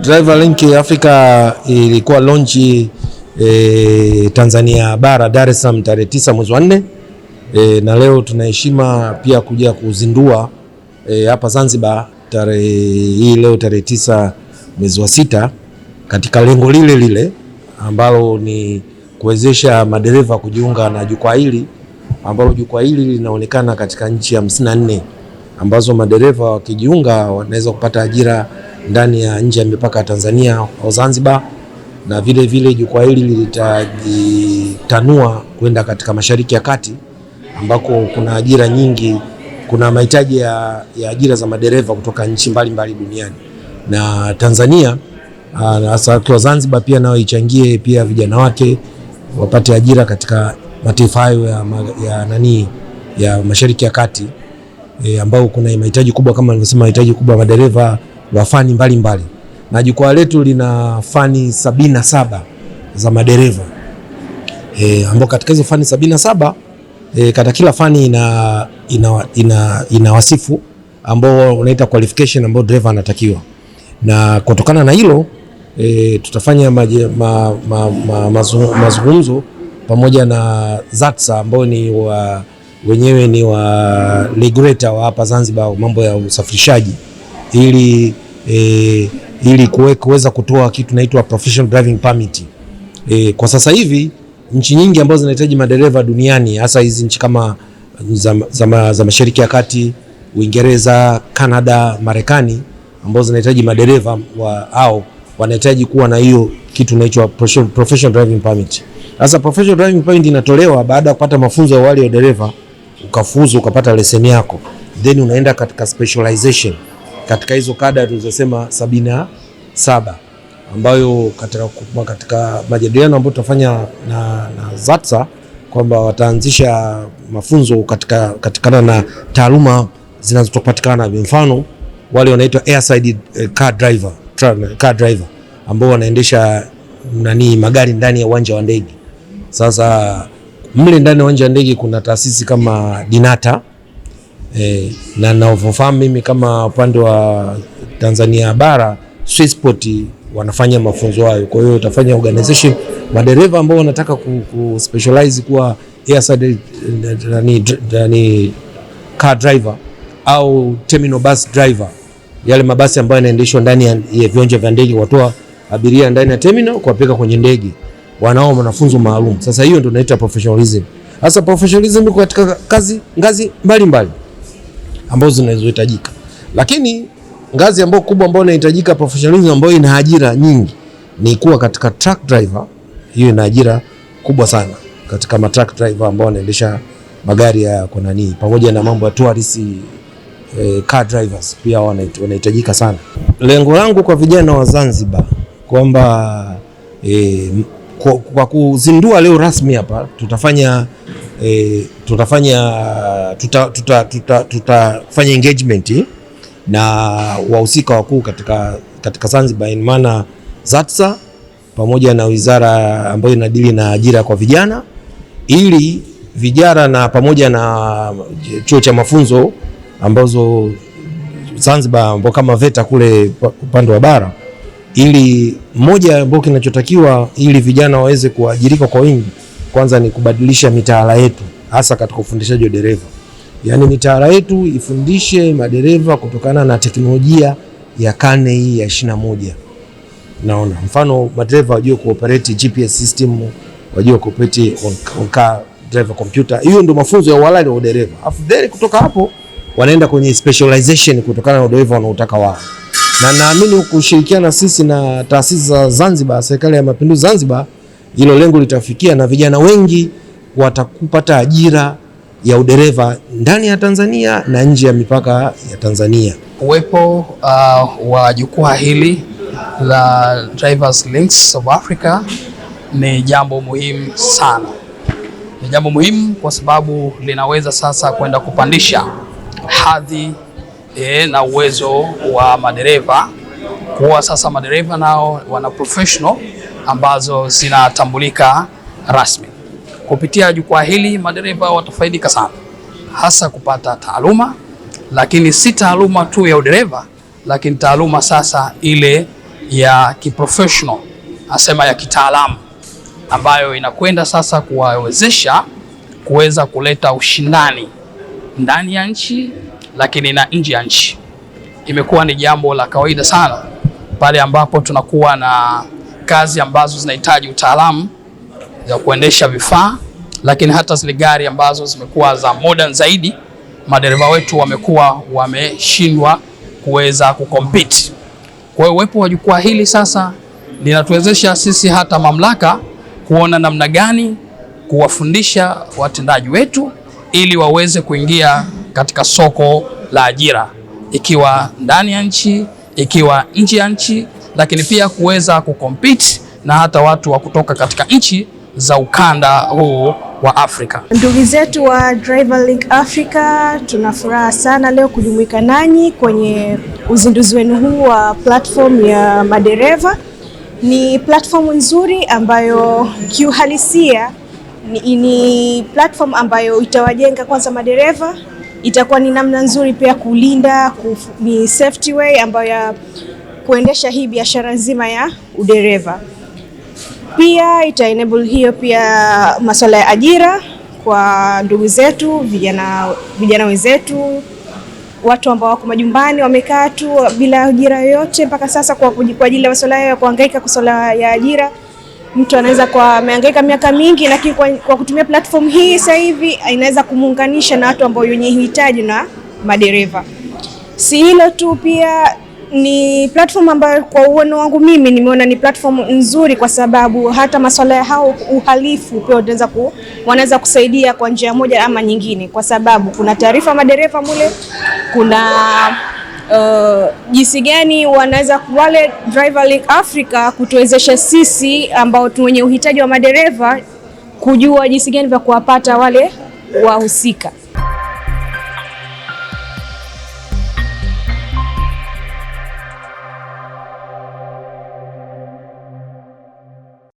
Driver Link Africa ilikuwa launch Tanzania bara Dar es Salaam tarehe 9 mwezi wa 4, na leo tunaheshima pia kuja kuzindua hapa Zanzibar leo tarehe 9 mwezi wa 6, katika lengo lile lile ambalo ni kuwezesha madereva kujiunga na jukwaa hili, ambalo jukwaa hili linaonekana katika nchi 54 ambazo madereva wakijiunga wanaweza kupata ajira ndani ya nje ya mipaka ya Tanzania au Zanzibar, na vile vile jukwaa hili litajitanua kwenda katika Mashariki ya Kati ambako kuna ajira nyingi, kuna mahitaji ya ajira za madereva kutoka nchi mbalimbali duniani, na Tanzania hasa kwa Zanzibar pia nao ichangie pia vijana wake wapate ajira katika mataifa hayo ya Mashariki ya Kati, ambao kuna mahitaji kubwa kama nilivyosema, mahitaji kubwa madereva wa fani mbalimbali. Na jukwaa letu lina fani 77 za madereva, ambao katika hizo fani 77 katika kila fani ina wasifu ambao unaita qualification ambao dereva anatakiwa, na kutokana na hilo tutafanya mazungumzo pamoja na ZATSA ambao ni wenyewe ni wa regulator wa hapa Zanzibar mambo ya usafirishaji, ili kuweza kutoa kitu naitwa professional driving permit. Kwa sasa hivi nchi nyingi ambazo zinahitaji madereva duniani, hasa hizi nchi kama za Mashariki ya Kati, Uingereza, Canada, Marekani, ambazo zinahitaji madereva au wanahitaji kuwa na hiyo kitu inaitwa professional driving permit. Sasa professional driving permit inatolewa baada ya kupata mafunzo ya awali ya dereva, ukafuzu ukapata leseni yako, then unaenda katika specialization katika hizo kada tulizosema 77, ambayo katika majadiliano ambayo tutafanya na ZATSA kwamba wataanzisha mafunzo katika na taaluma zinazopatikana. Mfano wale wanaitwa airside car driver ambao wanaendesha magari ndani ya uwanja wa ndege. Sasa mle ndani ya uwanja wa ndege kuna taasisi kama Dinata, na ninaofahamu mimi kama upande wa Tanzania bara Swissport wanafanya mafunzo hayo. Kwa hiyo utafanya organization madereva ambao wanataka specialize kuwa airside car driver au terminal bus driver, yale mabasi ambayo yanaendeshwa ndani ya viwanja vya ndege, watoa abiria ndani ya terminal kuwapeleka kwenye ndege, wanao mafunzo maalum. Sasa hiyo ndio inaitwa professionalism. Sasa professionalism iko katika ngazi mbalimbali ambazo zinazohitajika, lakini ngazi ambayo kubwa ambayo inahitajika professionalism ambayo ina ajira nyingi ni kuwa katika truck driver. Hiyo ina ajira kubwa sana katika truck driver ambao wanaendesha magari ya konani, pamoja na mambo ya tourist car drivers pia wanahitajika sana. Lengo langu kwa vijana wa Zanzibar kwamba kwa kuzindua leo rasmi hapa tutafanya engagement na wahusika wakuu katika Zanzibar, in maana ZATSA pamoja na wizara ambayo inadili na ajira kwa vijana, ili vijana na pamoja na chuo cha mafunzo ambazo Zanzibar ambao kama VETA kule upande wa bara, ili moja ambao kinachotakiwa ili vijana waweze kuajirika kwa wingi, kwanza ni kubadilisha mitaala yetu, hasa katika ufundishaji wa dereva. Yaani mitaala yetu ifundishe madereva kutokana na teknolojia ya karne hii ya 21. Naona mfano madereva wajue kuoperate GPS system, wajue kuoperate on car driver computer. Hiyo ndio mafunzo ya awali wa dereva. Afadhali kutoka hapo wanaenda kwenye specialization kutokana na dereva wanaotaka wao. Na naamini kushirikiana sisi na taasisi za Zanzibar, serikali ya Mapinduzi Zanzibar, hilo lengo litafikia na vijana wengi watakupata ajira ya udereva ndani ya Tanzania na nje ya mipaka ya Tanzania. Uwepo wa jukwaa hili la Drivers Links of Africa ni jambo muhimu sana. Ni jambo muhimu kwa sababu linaweza sasa kwenda kupandisha hadhi na uwezo wa madereva, kuwa sasa madereva nao wana professional ambazo zinatambulika rasmi. Kupitia jukwaa hili madereva watafaidika sana, hasa kupata taaluma, lakini si taaluma tu ya udereva, lakini taaluma sasa ile ya kiprofessional, asema ya kitaalamu, ambayo inakwenda sasa kuwawezesha kuweza kuleta ushindani ndani ya nchi lakini na nje ya nchi. Imekuwa ni jambo la kawaida sana pale ambapo tunakuwa na kazi ambazo zinahitaji utaalamu za kuendesha vifaa, lakini hata zile gari ambazo zimekuwa za modern zaidi, madereva wetu wamekuwa wameshindwa kuweza kucompete. Kwa hiyo uwepo wa jukwaa hili sasa linatuwezesha sisi hata mamlaka kuona namna gani kuwafundisha watendaji wetu ili waweze kuingia katika soko la ajira, ikiwa ndani ya nchi, ikiwa nje ya nchi, lakini pia kuweza kucompete na hata watu wa kutoka katika nchi za ukanda huu wa Afrika. Ndugu zetu wa DriverLink Africa, tuna furaha sana leo kujumuika nanyi kwenye uzinduzi wenu huu wa platform ya madereva. Ni platform nzuri ambayo kiuhalisia ni platform ambayo itawajenga kwanza madereva, itakuwa ni namna nzuri pia kulinda, ni safety way ambayo ya kuendesha hii biashara nzima ya udereva. Pia ita enable hiyo pia masuala ya ajira kwa ndugu zetu, vijana wenzetu, watu ambao wako majumbani wamekaa tu bila ajira yoyote mpaka sasa kwa ajili ya masuala ya kuhangaika kwa swala ya ajira. Mtu anaweza kwa amehangaika miaka mingi, lakini kwa kutumia platform hii sasa hivi inaweza kumuunganisha na watu ambao wenye hitaji na madereva. Si hilo tu, pia ni platform ambayo kwa uono wangu mimi nimeona ni platform nzuri, kwa sababu hata masuala ya hao uhalifu pia wanaweza kusaidia kwa njia moja ama nyingine, kwa sababu kuna taarifa madereva mule, kuna jinsi gani wanaweza wale DriverLink Africa kutuwezesha sisi ambao wenye uhitaji wa madereva kujua jinsi gani vya kuwapata wale wahusika.